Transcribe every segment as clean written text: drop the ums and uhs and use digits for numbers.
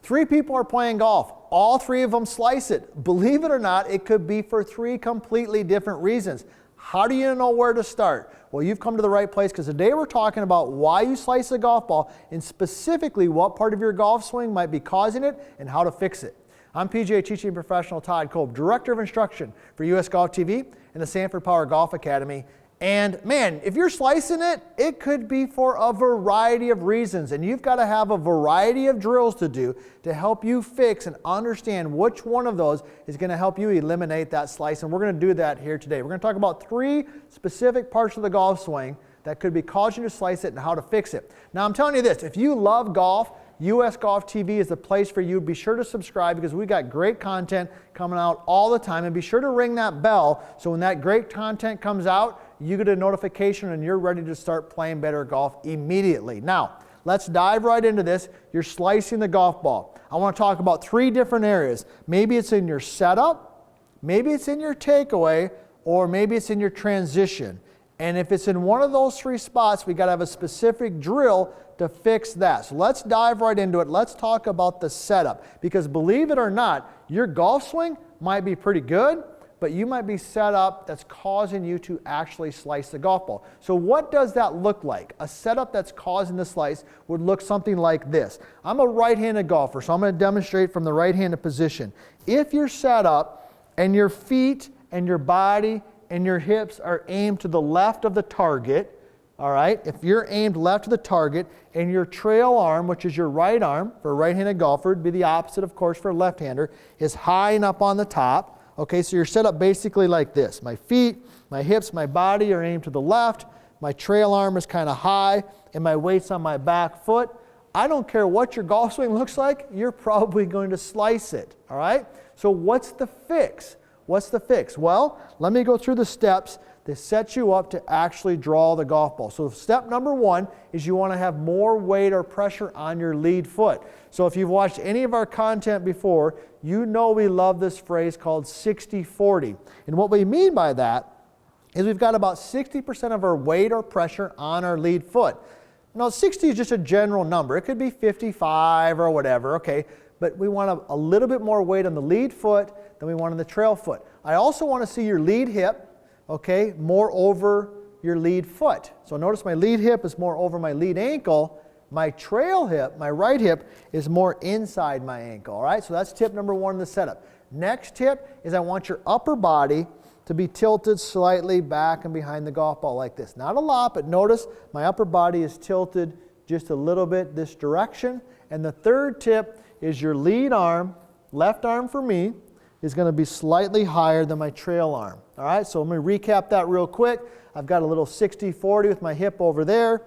3 people are playing golf. All 3 of them slice it. Believe it or not, it could be for 3 completely different reasons. How do you know where to start? Well, you've come to the right place, because today we're talking about why you slice a golf ball and specifically what part of your golf swing might be causing it and how to fix it. I'm PGA teaching professional Todd Kolb, Director of Instruction for US Golf TV and the Sanford Power Golf Academy. And man, if you're slicing it, it could be for a variety of reasons, and you've got to have a variety of drills to do to help you fix and understand which one of those is going to help you eliminate that slice. And we're going to do that here today. We're going to talk about 3 specific parts of the golf swing that could be causing you to slice it and how to fix it. Now, I'm telling you this, if you love golf, US Golf TV is the place for you. Be sure to subscribe, because we got great content coming out all the time, and be sure to ring that bell so when that great content comes out, you get a notification and you're ready to start playing better golf immediately. Now, let's dive right into this. You're slicing the golf ball. I want to talk about 3 different areas. Maybe it's in your setup, maybe it's in your takeaway, or maybe it's in your transition. And if it's in one of those 3 spots, we got to have a specific drill to fix that. So let's dive right into it. Let's talk about the setup, because believe it or not, your golf swing might be pretty good, but you might be set up that's causing you to actually slice the golf ball. So what does that look like? A setup that's causing the slice would look something like this. I'm a right-handed golfer, so I'm going to demonstrate from the right-handed position. If you're set up and your feet and your body and your hips are aimed to the left of the target, all right, if you're aimed left of the target and your trail arm, which is your right arm for a right-handed golfer, would be the opposite, of course, for a left-hander, is high and up on the top. Okay, so you're set up basically like this. My feet, my hips, my body are aimed to the left. My trail arm is kind of high, and my weight's on my back foot. I don't care what your golf swing looks like, you're probably going to slice it, all right? So what's the fix? What's the fix? Well, let me go through the steps that set you up to actually draw the golf ball. So step number 1 is you want to have more weight or pressure on your lead foot. So if you've watched any of our content before, you know we love this phrase called 60-40. And what we mean by that is we've got about 60% of our weight or pressure on our lead foot. Now 60 is just a general number. It could be 55 or whatever, okay? But we want a little bit more weight on the lead foot than we want on the trail foot. I also want to see your lead hip, okay, more over your lead foot. So notice my lead hip is more over my lead ankle. My trail hip, my right hip, is more inside my ankle, all right? So that's tip number 1 in the setup. Next tip is I want your upper body to be tilted slightly back and behind the golf ball like this. Not a lot, but notice my upper body is tilted just a little bit this direction. And the third tip is your lead arm, left arm for me, is going to be slightly higher than my trail arm. All right, so let me recap that real quick. I've got a little 60-40 with my hip over there.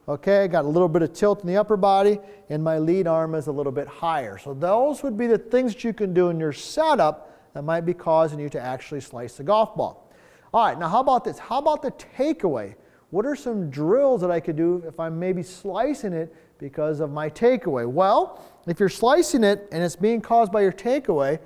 Okay, got a little bit of tilt in the upper body, and my lead arm is a little bit higher. So those would be the things that you can do in your setup that might be causing you to actually slice the golf ball. All right, now how about this? How about the takeaway? What are some drills that I could do if I'm maybe slicing it because of my takeaway? Well, if you're slicing it and it's being caused by your takeaway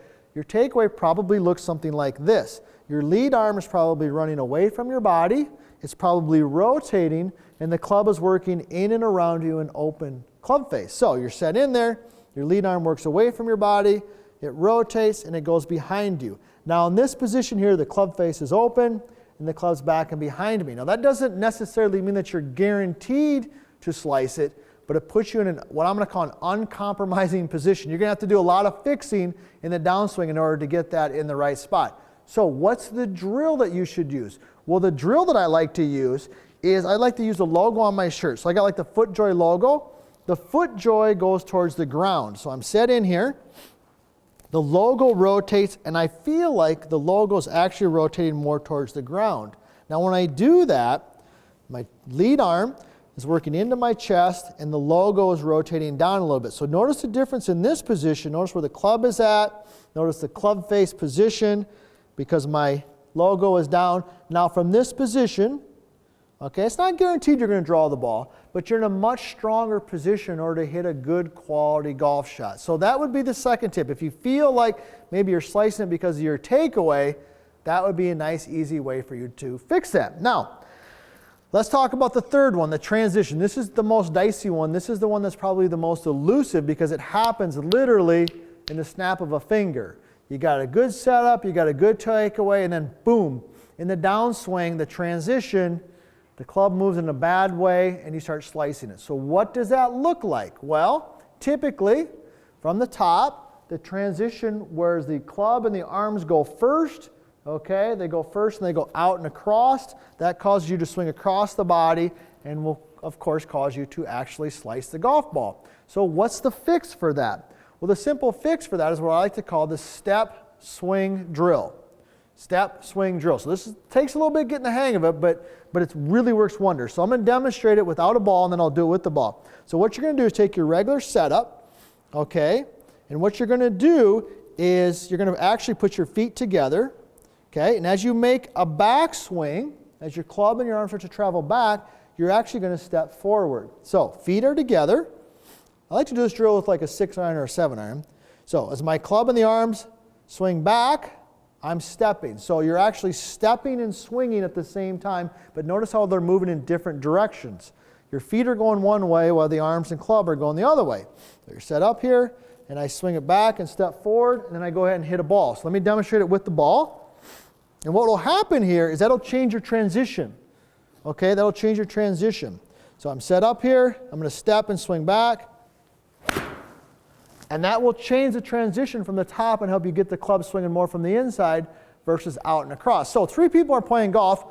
probably looks something like this. Your lead arm is probably running away from your body. It's probably rotating, and the club is working in and around you in open club face. So you're set in there, your lead arm works away from your body, it rotates, and it goes behind you. Now in this position here, the club face is open, and the club's back and behind me. Now that doesn't necessarily mean that you're guaranteed to slice it, but it puts you in what I'm going to call an uncompromising position. You're going to have to do a lot of fixing in the downswing in order to get that in the right spot. So what's the drill that you should use? Well, the drill that I like to use is I like to use the logo on my shirt. So I got like the FootJoy logo. The FootJoy goes towards the ground. So I'm set in here. The logo rotates, and I feel like the logo is actually rotating more towards the ground. Now when I do that, my lead arm is working into my chest, and the logo is rotating down a little bit. So notice the difference in this position. Notice where the club is at. Notice the club face position because my logo is down. Now from this position, okay, it's not guaranteed you're going to draw the ball, but you're in a much stronger position in order to hit a good quality golf shot. So that would be the second tip. If you feel like maybe you're slicing it because of your takeaway, that would be a nice, easy way for you to fix that. Now, Let's talk about the third one, the transition. This is the most dicey one. This is the one that's probably the most elusive because it happens literally in the snap of a finger. You got a good setup, you got a good takeaway, and then boom, in the downswing, the transition, the club moves in a bad way and you start slicing it. So what does that look like? Well, typically from the top, the transition where the club and the arms go first, okay, they go first and they go out and across. That causes you to swing across the body and will, of course, cause you to actually slice the golf ball. So what's the fix for that? Well, the simple fix for that is what I like to call the step swing drill. Step swing drill. So takes a little bit getting the hang of it, but it really works wonders. So I'm going to demonstrate it without a ball and then I'll do it with the ball. So what you're going to do is take your regular setup, okay, and what you're going to do is you're going to actually put your feet together. Okay, and as you make a backswing, as your club and your arms start to travel back, you're actually going to step forward. So feet are together. I like to do this drill with like a 6-iron or a 7-iron. So as my club and the arms swing back, I'm stepping. So you're actually stepping and swinging at the same time, but notice how they're moving in different directions. Your feet are going one way while the arms and club are going the other way. So you're set up here, and I swing it back and step forward, and then I go ahead and hit a ball. So let me demonstrate it with the ball. And what will happen here is that'll change your transition. Okay, that'll change your transition. So I'm set up here, I'm going to step and swing back. And that will change the transition from the top and help you get the club swinging more from the inside versus out and across. So 3 people are playing golf,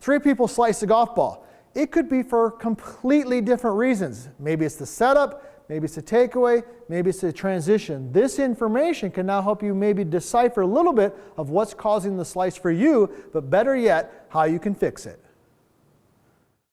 3 people slice the golf ball. It could be for completely different reasons. Maybe it's the setup, maybe it's the takeaway, maybe it's the transition. This information can now help you maybe decipher a little bit of what's causing the slice for you, but better yet, how you can fix it.